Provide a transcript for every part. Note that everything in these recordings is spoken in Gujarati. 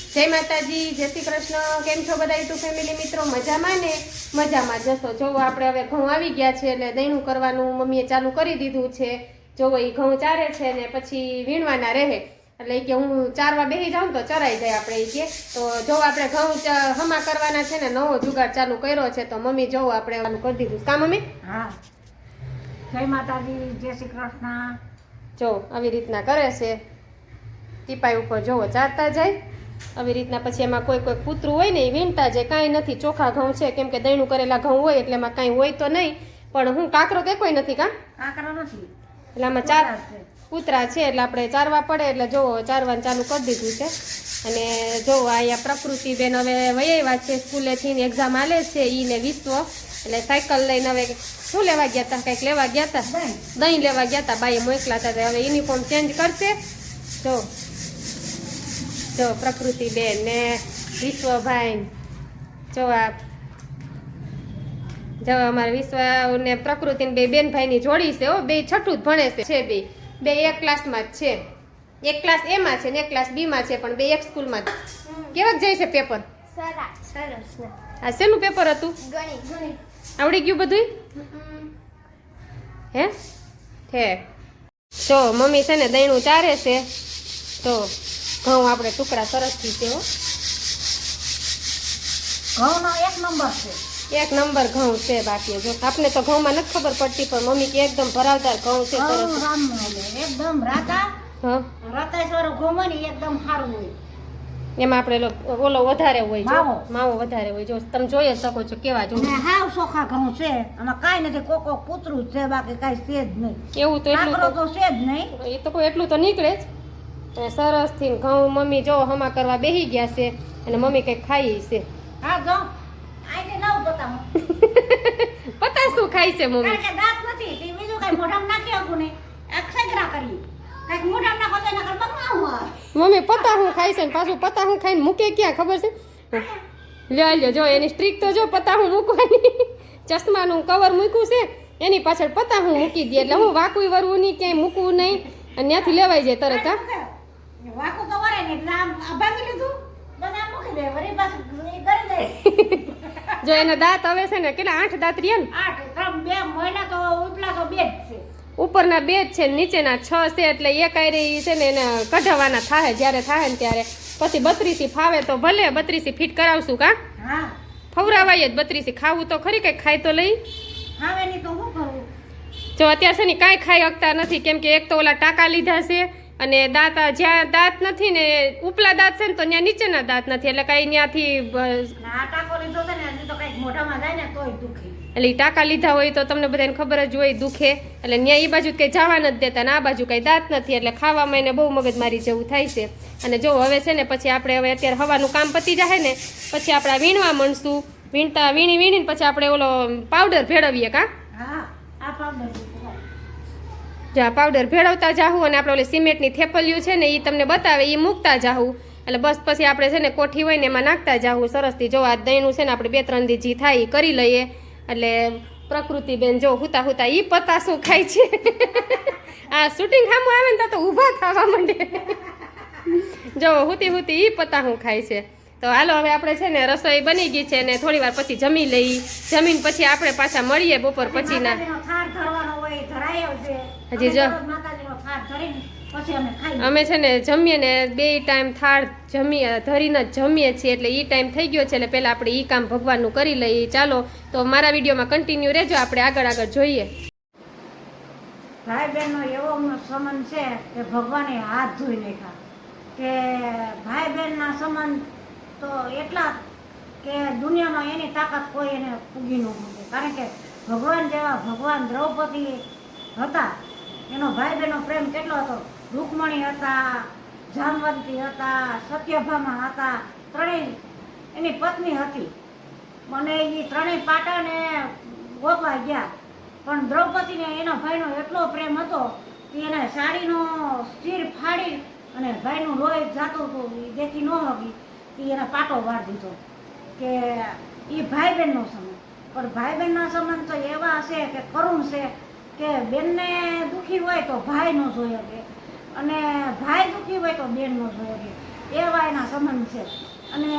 જય માતાજી, જય શ્રી કૃષ્ણ। કેમ છો બધા યુટ્યુબ ફેમિલી મિત્રો? મજામાં ને? મજામાં જશો। જોવો આપણે હવે ઘઉં આવી ગયા છે એટલે દહીણું કરવાનું મમ્મીએ ચાલુ કરી દીધું છે। જોવો એ ઘઉં ચારે છે ને પછી વીણવાના રહે એટલે કે હું ચારવા બેસી જાઉં તો ચરાઈ જાય આપણે કે તો જો આપણે ઘઉં હમા કરવાના છે ને નવો જુગાડ ચાલુ કર્યો છે તો મમ્મી જોવો આપણે ચાલુ કરી દીધું કા મમ્મી? હા, જય માતાજી, જય શ્રી કૃષ્ણ। જો આવી રીતના કરે છે ટીપાઈ ઉપર જોવો ચારતા જાય આવી રીતના પછી એમાં કોઈ કોઈ કૂતરું હોય ને એ વીણતા જાય કાંઈ નથી ચોખા ઘઉં છે કેમ કે દહીણું કરેલા ઘઉં હોય એટલે એમાં કાંઈ હોય તો નહીં પણ હું કાકરો કે કોઈ નથી કા કાકરો નથી એટલે આમાં ચાર કૂતરા છે એટલે આપણે ચારવા પડે એટલે જોવો ચારવાનું ચાલુ કરી દીધું છે અને જોવો અહીંયા પ્રકૃતિબેન હવે વયાવ્યા છે સ્કૂલેથી એક્ઝામ આલે છે ઈ ને વિશ્વ એટલે સાયકલ લઈને હવે શું લેવા ગયા હતા કંઈક લેવા ગયા હતા દહીં લેવા ગયા હતા બાઈએ મોકલા હતા હવે યુનિફોર્મ ચેન્જ કરશે જો પ્રકૃતિબેન ને વિશ્વભાઈ જો અમારે વિશ્વ ને પ્રકૃતિ બે બેનભાઈની જોડી છે હો બે છઠ્ઠું જ ભણે છે બે એક ક્લાસમાં જ છે એક ક્લાસ એમાં છે ને એક ક્લાસ બીમાં છે પણ બે એક સ્કૂલમાં જ કેવાક જાય છે પેપર આ શેનું પેપર હતું આવડી ગયું બધું હે જો મમ્મી છે ને દહીણું ચારે છે તો ઘઉં આપણે ટુકડા સરસથી છે હો ઘઉંનો એક નંબર છે એક નંબર ઘઉં છે બાકી જો આપણે તો ઘઉંમાં નથી ખબર પડતી પણ મમ્મી કે એકદમ ભરાવદાર ઘઉં છે સરસ એકદમ રાતા હા રાતાસવાળો ઘઉં હોય ને એકદમ સારું હોય એમાં આપણે ઓલો વધારે હોય માવો. માવો વધારે હોય જો તમે જોઈ શકો છો કેવા જો ને હાવ ચોખા ઘઉં છે આમાં કાંઈ નથી કોકો કૂતરું જ છે બાકી કાંઈ છે જ નહીં એવું તો એટલું કાકરો તો છે જ નહીં એ તો કોઈ એટલું તો નીકળે જ અને સરસ થી ઘઉં મમ્મી જો હમા કરવા બેસી ગયા છે અને મમ્મી કંઈક ખાઈ છે હા જો આઈને નવ પતાવું પતા શું ખાય છે મમ્મી કારણ કે દાંત નથી તે બીજું કાંઈ મોઢામાં નાખી આપું ને અક્ષગ્રા કરી કાંઈક મોઢામાં નાખો તો એના કર બનાવું આવે મમ્મી પતા હું ખાય છે ને પાછું પતા હું ખાઈને મૂકે ક્યાં ખબર છે લ્યો જો એની સ્ટ્રીક તો જો પતા હું મૂકવાની ચશ્માનું કવર મૂક્યું છે એની પાછળ પતા હું મૂકી દે એટલે હું વાકું વરવું નહીં ક્યાંય મૂકવું નહીં અને ત્યાંથી લેવાઈ જાય તરત હા વાકું તો વરે ને એટલે આમ ભાગી લીધું બધા મૂકી દે વરી પાછું એ કરી દે જો એના દાંત હવે છે ને કેટલા 8 દાંત રહ્યા ને 8 3 2 મહિના તો ઉપલા તો 2 જ છે ઉપરના 2 જ છે નીચેના 6 છે એટલે એક આયરી છે ને એને કઢાવવાના થાય જ્યારે થાય ને ત્યારે પછી 32 ફાવે તો ભલે 32 ફિટ કરાવશું કા હા ફવરાવાય જ 32 ખાવું તો ખરી કઈ ખાય તો લઈ હવે ની તો શું કરું જો અત્યારે છે ને કાંઈ ખાઈ શકતા નથી કેમ કે એક તો ઓલા ટાંકા લીધા છે અને દાંત જ્યાં દાંત નથી ને ઉપલા દાંત છે ને તો ત્યાં નીચેના દાંત નથી એટલે કાંઈ ત્યાંથી આ ટાકો લીધો છે ને હજી તો કંઈક મોઢામાં જાય ને તોય દુખે એટલે ટાંકા લીધા હોય તો તમને બધાને ખબર જ હોય દુખે એટલે ત્યાં એ બાજુ કંઈ જવા નથી દેતા ને આ બાજુ કંઈ દાંત નથી એટલે ખાવામાં એને બહુ મગજમારી જેવું થાય છે અને જો હવે છે ને પછી આપણે હવે અત્યારે હવાનું કામ પતી જાય ને પછી આપણે વીણવા માંડશું વીણીને પછી આપણે ઓલો પાવડર ભેળવીએ કા હા આ પાવડર જ્યાં પાવડર ભેળવતા જાહું અને આપણે ઓલી સિમેન્ટની થેપલિયું છે ને એ તમને બતાવે એ મૂકતા જાહું એટલે બસ પછી આપણે છે ને કોઠી હોય ને એમાં નાખતા જાહું સરસથી જો આ દહીંનું છે ને આપણે 2-3 દી જી થાય એ કરી લઈએ એટલે પ્રકૃતિબેન જો હુતા એ પતા શું ખાય છે આ શૂટિંગ સામું આવે ને તો ઊભા થવા માંડે જો હુતી એ પતા શું ખાય છે તો હાલો હવે આપણે છે ને રસોઈ બની ગઈ છે ને થોડી વાર પછી જમી લઈ જમીન પછી આપણે પાછા મળીએ બપોર પછીના હજી જો અમે છે ને જમીએ ને 2 ટાઈમ થાળ ધરીને જ જમીએ છીએ એટલે એ ટાઈમ થઈ ગયો છે એટલે પહેલાં આપણે એ કામ ભગવાનનું કરી લઈએ ચાલો તો મારા વિડીયોમાં કન્ટિન્યુ રહેજો આપણે આગળ જોઈએ ભાઈ બહેનનો એવો સંબંધ છે કે ભગવાને હાથ ધોઈ નાખ્યા કે ભાઈ બહેનના સંબંધ તો એટલા કે દુનિયામાં એની તાકાત કોઈ એને પૂગી ન શકે કારણ કે ભગવાન જેવા ભગવાન દ્રૌપદી હતા એનો ભાઈ બહેનનો પ્રેમ કેટલો હતો રૂકમણી હતા જામવંતી હતા સત્યભામા હતા ત્રણેય એની પત્ની હતી મને એ ત્રણેય પાટાને ગોતવા ગયા પણ દ્રૌપદીને એના ભાઈનો એટલો પ્રેમ હતો કે એને સાડીનો ચીર ફાડી અને ભાઈનું લોહી જાતું હતું એ દેખી ન હોગી એ એને પાટો વાર દીધો કે એ ભાઈ બહેનનો સંબંધ પણ ભાઈ બહેનના સંબંધ તો એવા છે કે કરુણ છે કે બેનને દુખી હોય તો ભાઈ ન જોઈ શકે અને ભાઈ દુખી હોય તો બેન ન જોઈ શકે એવા એના સંબંધ છે. અને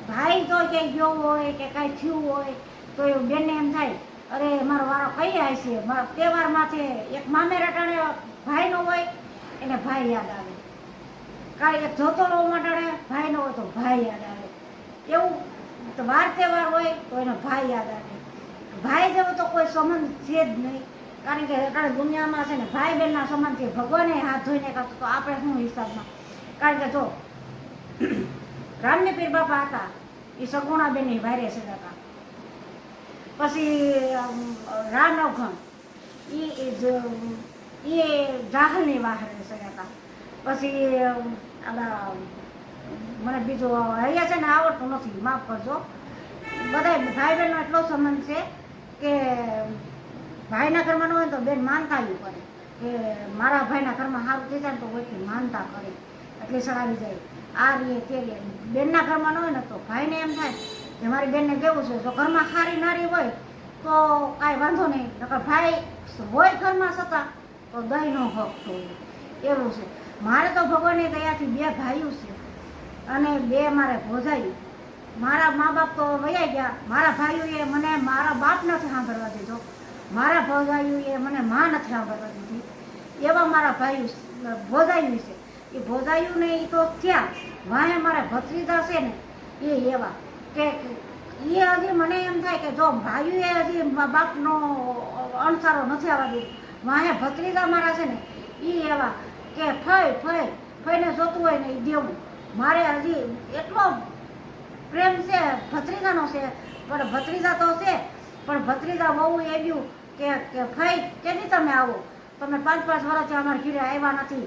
ભાઈ તો ક્યાંય ગયો હોય કે કાંઈ થયું હોય તો એ બેનને એમ થાય અરે મારો વારો કઈ આવે છે, મારા તહેવારમાંથી એક મામેરા ટાણે ભાઈનો હોય એને ભાઈ યાદ આવે, કાંઈ એક જોતોલો માટાણે ભાઈનો હોય તો ભાઈ યાદ આવે, એવું તો વાર તહેવાર હોય તો એનો ભાઈ યાદ આવે. ભાઈ જેવો તો કોઈ સંબંધ છે જ નહીં, કારણ કે અત્યારે દુનિયામાં છે ને ભાઈ બહેનના સંબંધથી ભગવાને હાથ ધોઈને કરતો તો આપણે શું હિસાબમાં. કારણ કે જો રામની પીર બાપા હતા એ સગુણાબેનની ભારે સગાતા, પછી રામ નવઘણ એ જાહલની વાહરે સગાતા, પછી આપણા મને બીજું અહીંયા છે ને આવડતું નથી માફ કરજો. બધા ભાઈ બહેનનો એટલો સંબંધ છે કે ભાઈના ઘરમાં ન હોય તો બેન માનતા કરે કે મારા ભાઈના ઘરમાં સારું થઈ જાય ને તો એટલી માનતા કરે, એટલી સડાવી જાય આ રીએ તે રીએ. બેનના ઘરમાં ન હોય ને તો ભાઈને એમ થાય કે મારી બેનને કેવું છે, જો ઘરમાં સારી નારી હોય તો કાંઈ વાંધો નહીં, નકર ભાઈ હોય ઘરમાં છતાં તો દહીંનો હક થયો એવું છે. મારે તો ભગવાનની દયાથી 2 ભાઈઓ છે અને 2 મારે ભોજાયું. મારા મા બાપ તો વયા ગયા, મારા ભાઈઓએ મને મારા બાપ નથી સાંભળવા દીધો, મારા ભોજાયુએ મને માં નથી સાંભળવા દીધી, એવા મારા ભાઈઓ ભોજાયું છે. એ ભોજાયુંને એ તો થયા વાહે મારા ભત્રીજા છે ને એ એવા કે એ હજી મને એમ થાય કે જો ભાઈઓએ હજી બાપનો અણસારો નથી આવવા દીધો, વાહે ભત્રીજા મારા છે ને એ એવા કે ફઈને જોતું હોય ને એ દેવું. મારે હજી એટલો પ્રેમ છે ભત્રીજાનો છે, પણ ભત્રીજા તો છે પણ ભત્રીજા બહુ એવું કે ફઈ કેદી તમે આવો, તમે 5-5 વર્ષથી અમારા ઘીરે આવ્યા નથી,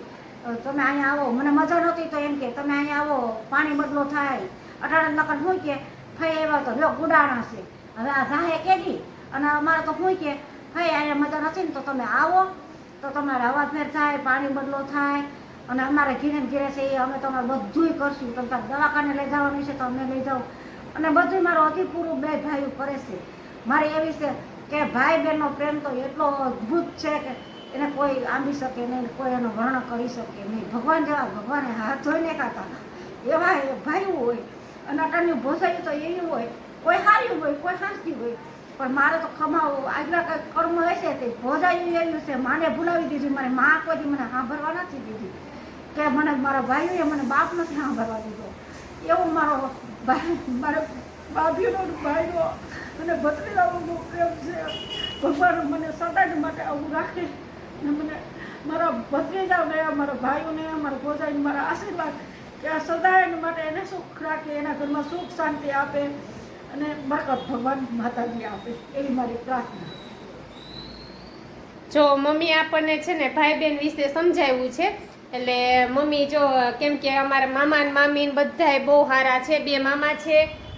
તમે અહીંયા આવો, મને મજા નહોતી તો એમ કે તમે અહીંયા આવો પાણી બદલો થાય, અટાણે નકર શું કે ફઈ એવા તો જો ગુડાણા છે, હવે આ જાહે કેદી અને અમારે તો શું કે ફઈ અહીંયા મજા નથી ને તો તમે આવો તો તમારે હવા ફેર થાય, પાણી બદલો થાય અને અમારે ઘીરે ઘીરે છે એ અમે તમારે બધુંય કરશું, તમે દવાખાને લઈ જવાનું છે તો અમે લઈ જાઓ અને બધું મારો અતિપૂરું 2 ભાઈઓ કરે છે. મારે એવી છે કે ભાઈ બહેનનો પ્રેમ તો એટલો અદ્ભુત છે કે એને કોઈ આંબી શકે નહીં, કોઈ એનો વર્ણન કરી શકે નહીં. ભગવાન જેવા ભગવાને હાથ ધોઈને ખાતા એવા એ ભાઈઓ હોય અને અટાણની ભોસાયું તો એવી હોય, કોઈ સારી હોય કોઈ શાંતિ હોય. પણ મારે તો ખમાવું આગલા કંઈક કર્મ હશે તે ભોજાયું એવું છે, માને ભૂલાવી દીધી, મારી મા કોઈ મને સાંભળવા નથી દીધી કે મને મારા ભાઈઓએ મને બાપ નથી સાંભળવા દીધો. એવું મારો ભાભીનો ભાઈનો અને ભત્રીજાનો પ્રેમ છે. ભગવાન મને સદાય માટે આવું રાખે અને મને મારા ભત્રીજાને મારા ભાઈઓને મારા ભોજાઈને મારા આશીર્વાદ કે આ સદાય માટે એને સુખ રાખે, એના ઘરમાં સુખ શાંતિ આપે અને બરકત ભગવાન માતાજી આપે એવી મારી પ્રાર્થના. જો મમ્મી આપણને છે ને ભાઈ બહેન વિશે સમજાવ્યું છે, એટલે મમ્મી જો કેમ કે અમારા મામા ને મામી બધાય બહુ સારા છે, 2 મામા છે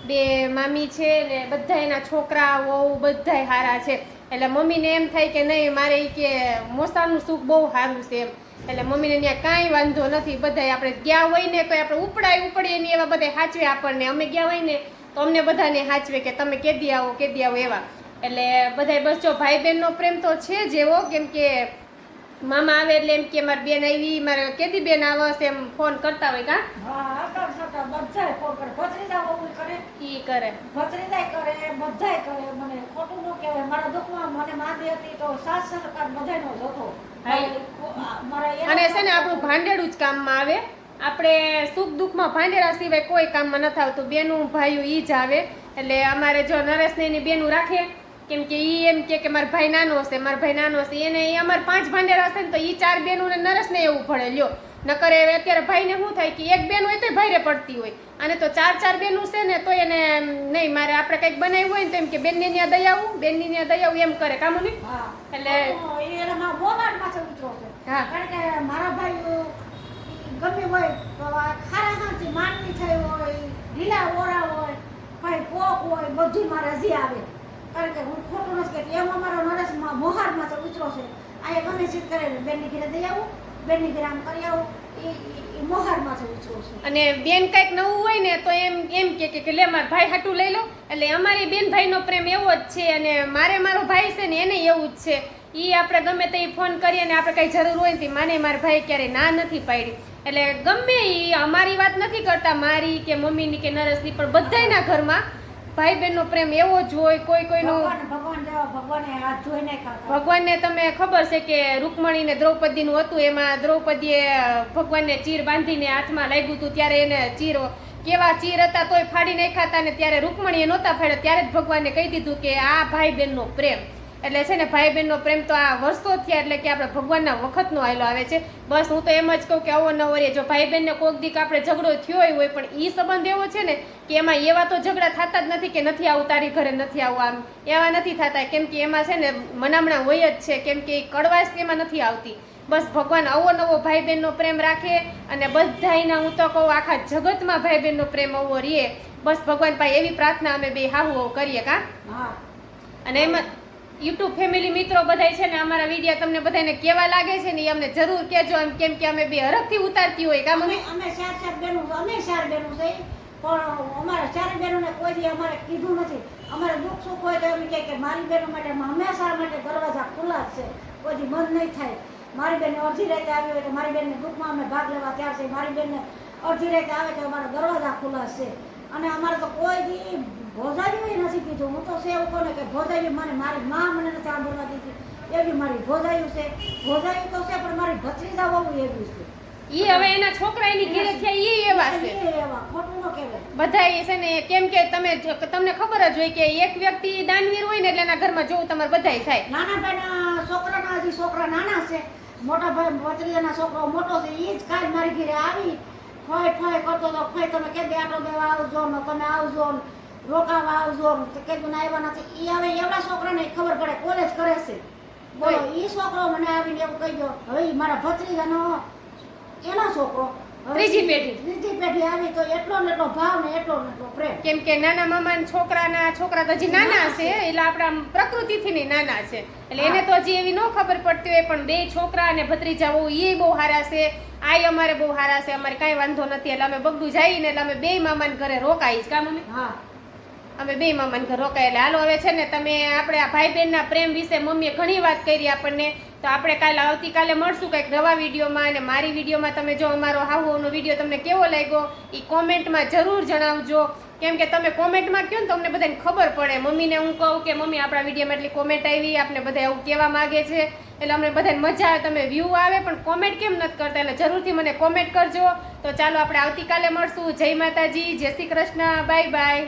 2 મામી છે ને બધા એના છોકરા વહુ બધાય સારા છે. એટલે મમ્મીને એમ થાય કે નહીં મારે કે મોસાનું સુખ બહુ સારું છે એમ. એટલે મમ્મીને ત્યાં કાંઈ વાંધો નથી, બધાય આપણે ગયા હોય ને તો આપણે ઉપડીએ ને એવા બધા સાચવે આપણને, અમે ગયા હોય ને તો અમને બધાને સાચવે કે તમે કેદી આવો એવા. એટલે બધાય બસ જો ભાઈ બહેનનો પ્રેમ તો છે જ એવો, કેમ કે મામા આવે એટલે એમ કે મારી બેન આવી, મારે કેદી બેન આવશે એમ ફોન કરતા હોય. કા બધાય ફોન કરે, ભત્રીજા બહુ કરે, ઈ કરે, ભત્રીજાય કરે, બધાય કરે. મને ખોટું ન કહેવાય, મારા દુઃખમાં મને માંદી હતી તો સાથ સહકાર બધાયનો જ હતો. અને છે ને આપણું ભાંડેડું જ કામમાં આવે, આપણે સુખ દુઃખમાં ભાંડેરા સિવાય કોઈ કામમાં નથી આવતું. બેનું ભાઈઓ ઈ જ આવે. એટલે અમારે જો નરેશને એની બેનું રાખે, કેમ કે ઈ એમ કે મારો ભાઈ નાનો હશે, એને અમારે 5 ભાંડેરા હશે ને તો ઈ 4 બેનું ને નરેશને એવું પડે લ્યો. નકર અત્યારે ભાઈને શું થાય કે એક બેન હોય તો ભાઈરે પડતી હોય, અને તો 4 બેનું છે ને તો એને નહીં મારે આપણે કંઈક બનાવ્યું હોય ને તો એમ કે બેનની ત્યાં દઈ આવું એમ કરે. કામ નહીં એટલે હા, કારણ કે મારા ભાઈ ગમે હોય તો ખારા ખાંચી માનવી થઈ હોય, ઢીલા ઓરા હોય, ભાઈ પોક હોય, બધું મારે હજી આવે. કારણ કે હું ખોટું નથી કહેતી, એમાં મારો નરેશમાં મોહારમાં તો ઉતરો છે. આ ગમે ચીજ કરે બેનની ઘરે દઈ આવું, બેનની ઘરે આમ કરી આવું, એ મોહારમાં તો ઉતરો છે. અને બેન કંઈક નવું હોય ને તો એમ કે લે મારા ભાઈ હાટું લઈ લો. એટલે અમારી બેન ભાઈનો પ્રેમ એવો જ છે, અને મારો ભાઈ છે ને એને એવું જ છે. એ આપણે ગમે તે ફોન કરીએ ને આપણે કંઈ જરૂર હોય ને માને મારા ભાઈ ક્યારેય ના નથી પાડી. એટલે ગમે ઈ અમારી વાત નથી કરતા, મારી કે મમ્મીની કે નરેશની, પણ બધાયના ઘરમાં ભાઈ બહેનનો પ્રેમ એવો જ હોય. કોઈ કોઈનો ભગવાન જેવા ભગવાને હાથ ધોઈ નાખ્યા હતા. ભગવાનને તમે ખબર છે કે રૂકમણી ને દ્રૌપદીનું હતું, એમાં દ્રૌપદીએ ભગવાનને ચીર બાંધીને હાથમાં લાગ્યું હતું, ત્યારે એને ચીર કેવા ચીર હતા તોય ફાડી નાખ્યા હતા, ને ત્યારે રૂકમણીએ નહોતા ફાડ્યા, ત્યારે જ ભગવાને કહી દીધું કે આ ભાઈ બહેનનો પ્રેમ. એટલે છે ને ભાઈ બહેનનો પ્રેમ તો આ વર્ષો થયા, એટલે કે આપણે ભગવાનના વખતનો આવેલો આવે છે. બસ હું તો એમ જ કહું કે અવનવર જો ભાઈ બહેનને કોઈક દીક આપણે ઝઘડો થયો હોય, પણ એ સંબંધ એવો છે ને કે એમાં એવા તો ઝઘડા થતા જ નથી કે નથી આવું તારી ઘરે નથી આવું, આમ એવા નથી થતા, કેમ કે એમાં છે ને મનામણા હોય જ છે, કેમ કે કડવાશ એમાં નથી આવતી. બસ ભગવાન આવો નવો ભાઈ બહેનનો પ્રેમ રાખે, અને બધાયના હું તો કહું આખા જગતમાં ભાઈ બહેનનો પ્રેમ આવો રહે. બસ ભગવાન ભાઈ એવી પ્રાર્થના અમે બે હાહુ કરીએ કા. હા. અને એમાં યુટ્યુબ ફેમિલી મિત્રો બધાય છે ને અમારા વિડીયો તમને બધાને કેવા લાગે છે ને એ અમને જરૂર કહેજો, એમ કેમ કે અમે બે હરખથી ઉતારતી હોય કા મમ્મી. અમે ચાર બહેનો, અમે ચાર બહેનો છે, પણ અમારા ચાર બહેનોને કોઈ દી અમારે કીધું નથી. અમારે દુઃખ સુખ હોય તો એમ કહે કે મારી બહેનો માટે હંમેશા માટે દરવાજા ખુલ્લા જ છે, કોઈ દી બંધ નહીં થાય. મારી બેન અડધી રાતે આવી હોય તો મારી બેનને દુઃખમાં અમે ભાગ લેવા તૈયાર છે, મારી બેનને અડધી રાતે આવે તો અમારા દરવાજા ખુલ્લા છે. અને અમારે તો કોઈ દી ભોજાયું નથી કીધું. હું તો છે એવું કહું ને કે ભોજાયું મને મારી મા મને નથી સાંભળવા દીધી, એવી મારી ભોજાયું છે. ભોજાયું તો છે પણ મારી ભત્રીજા બહુ એવી છે. ઈ હવે એના છોકરા એની ઘરે થયા ઈ એવા છે. એવા ખોટું ન કહેવાય. બધાય છે ને, કેમ કે તમને ખબર જ હોય કે એક વ્યક્તિ દાનવીર હોય ને એટલે એના ઘરમાં જોવું તમારે બધાય થાય. નાના ભાઈના છોકરાના હજી છોકરા નાના છે, મોટા ભાઈ ભત્રીજાના છોકરો મોટો છે, એ જ કાલ મારી ઘરે આવી ફોય ફોય કરતો તો ફોય તમે કે આટલો દેવા આવજો ને તમે આવજો ને રોકાવા આવજો ને તો કીધું ને આવ્યા નથી. એ હવે એવડા છોકરાને ખબર પડે કોલેજ કરે છે, બોલો એ છોકરો મને આવીને એવું કહી ગયો. હવે ઈ મારા ભત્રીજાનો એનો છોકરો ત્રીજી પેઢી આવી તો એટલો ને એટલો ભાવ ને એટલો ને એટલો પ્રેમ. કેમ કે નાના મામાના છોકરા તો હજી નાના છે, એટલે આપણા પ્રકૃતિથી ને નાના છે, એટલે એને તો હજી એવી ન ખબર પડતી હોય, પણ બે છોકરા અને ભત્રીજા બહુ એ બહુ સારા છે, આય અમારે બહુ સારા છે, અમારે કાંઈ વાંધો નથી. એટલે અમે બગડું જઈએ ને એટલે અમે બે મામાને ઘરે રોકાઈ જ કા મમ્મી. હા, અમે બે મામાને ઘરે રોકાય. એટલે હાલો હવે છે ને તમે આપણે આ ભાઈ બહેનના પ્રેમ વિશે મમ્મીએ ઘણી વાત કરી આપણને, તો આપણે આવતીકાલે મળશું કંઈક નવા વિડીયોમાં. અને મારી વિડીયોમાં તમે જો અમારો હાહુનો વિડીયો તમને કેવો લાગ્યો એ કોમેન્ટમાં જરૂર જણાવજો, કેમ કે તમે કોમેન્ટમાં કહો ને તો અમને બધાને ખબર પડે. મમ્મીને હું કહું કે મમ્મી આપણા વિડીયોમાં એટલી કોમેન્ટ આવી, આપણે બધા એવું કહેવા માગે છે, એટલે અમને બધાને મજા આવે, તમે વ્યૂ આવે પણ કોમેન્ટ કેમ નથી કરતા, એટલે જરૂરથી મને કોમેન્ટ કરજો. તો ચાલો આપણે આવતીકાલે મળશું. જય માતાજી, જય શ્રી કૃષ્ણ, બાય બાય.